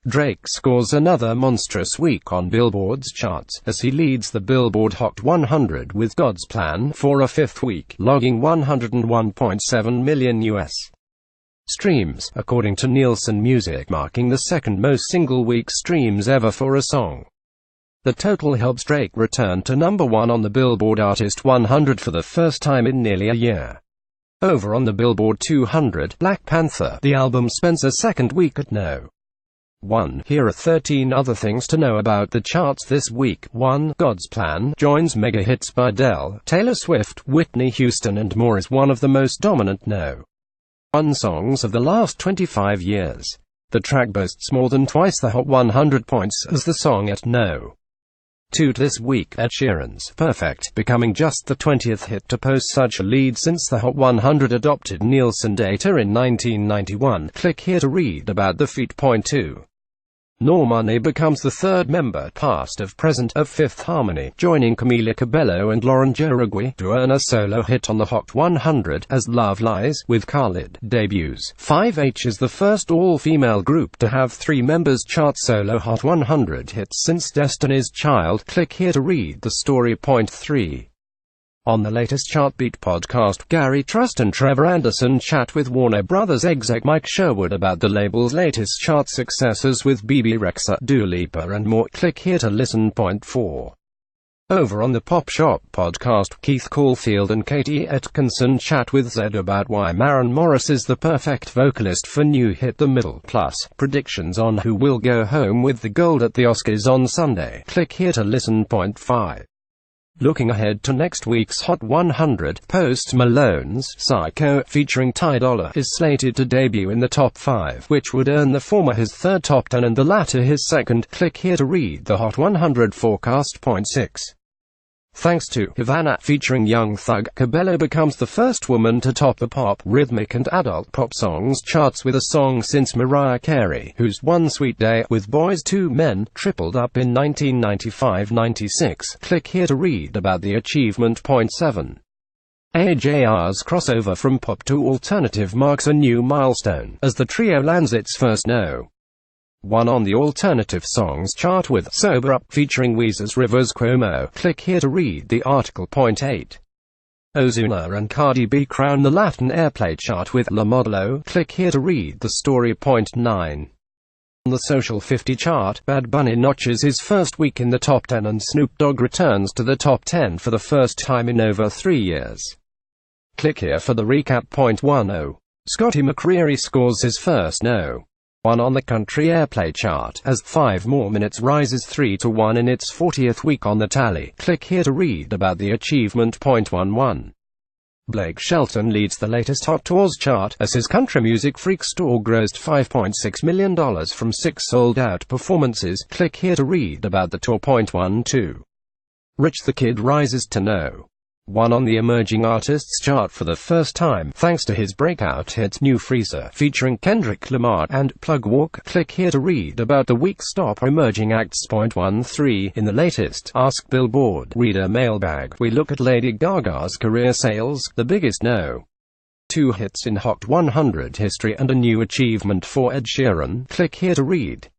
Drake scores another monstrous week on Billboard's charts, as he leads the Billboard Hot 100 with God's Plan for a fifth week, logging 101.7 million US streams, according to Nielsen Music, marking the second most single-week streams ever for a song. The total helps Drake return to number one on the Billboard Artist 100 for the first time in nearly a year. Over on the Billboard 200, Black Panther, the album, spends a second week at No. 1. Here are 13 other things to know about the charts this week. 1. God's Plan joins mega hits by Adele, Taylor Swift, Whitney Houston and more as one of the most dominant No. 1 songs of the last 25 years. The track boasts more than twice the Hot 100 points as the song at No. 2 this week. Ed Sheeran's Perfect, becoming just the 20th hit to post such a lead since the Hot 100 adopted Nielsen data in 1991. Click here to read about the feat. 2. Normani becomes the third member, past of present, of Fifth Harmony, joining Camila Cabello and Lauren Jauregui to earn a solo hit on the Hot 100, as Love Lies, with Khalid, debuts. 5H is the first all-female group to have 3 members chart solo Hot 100 hits since Destiny's Child. Click here to read the story. 3. On the latest Chartbeat podcast, Gary Trust and Trevor Anderson chat with Warner Brothers exec Mike Sherwood about the label's latest chart successes with Bebe Rexha, Dua Lipa and more. Click here to listen. 4. Over on the Pop Shop podcast, Keith Caulfield and Katie Atkinson chat with Zed about why Maren Morris is the perfect vocalist for new hit The Middle, plus predictions on who will go home with the gold at the Oscars on Sunday. Click here to listen. 5. Looking ahead to next week's Hot 100, Post Malone's Psycho, featuring Ty Dolla, is slated to debut in the top 5, which would earn the former his third top 10 and the latter his second. Click here to read the Hot 100 forecast. 6. Thanks to Havana, featuring Young Thug, Cabello becomes the first woman to top the pop, rhythmic and adult pop songs charts with a song since Mariah Carey, whose One Sweet Day, with Boys II Men, tripled up in 1995-96. Click here to read about the achievement. 7. AJR's crossover from pop to alternative marks a new milestone, as the trio lands its first No. 1 on the alternative songs chart with Sober Up, featuring Weezer's Rivers Cuomo. Click here to read the article. 8. Ozuna and Cardi B crown the Latin airplay chart with La Modelo. Click here to read the story. 9. On the Social 50 chart, Bad Bunny notches his first week in the top 10 and Snoop Dogg returns to the top 10 for the first time in over 3 years. Click here for the recap. 10. Scotty McCreery scores his first No. 1 on the country airplay chart, as 5 More Minutes rises 3-1 in its 40th week on the tally. Click here to read about the achievement. 11. Blake Shelton leads the latest Hot Tours chart, as his Country Music Freaks tour grossed $5.6 million from 6 sold-out performances. Click here to read about the tour. 12. Rich the Kid rises to No. 1 on the Emerging Artists chart for the first time, thanks to his breakout hit New Freezer, featuring Kendrick Lamar, and Plug Walk. Click here to read about the week's top emerging acts. 13. In the latest Ask Billboard reader mailbag, we look at Lady Gaga's career sales, the biggest No. 2 hits in Hot 100 history and a new achievement for Ed Sheeran. Click here to read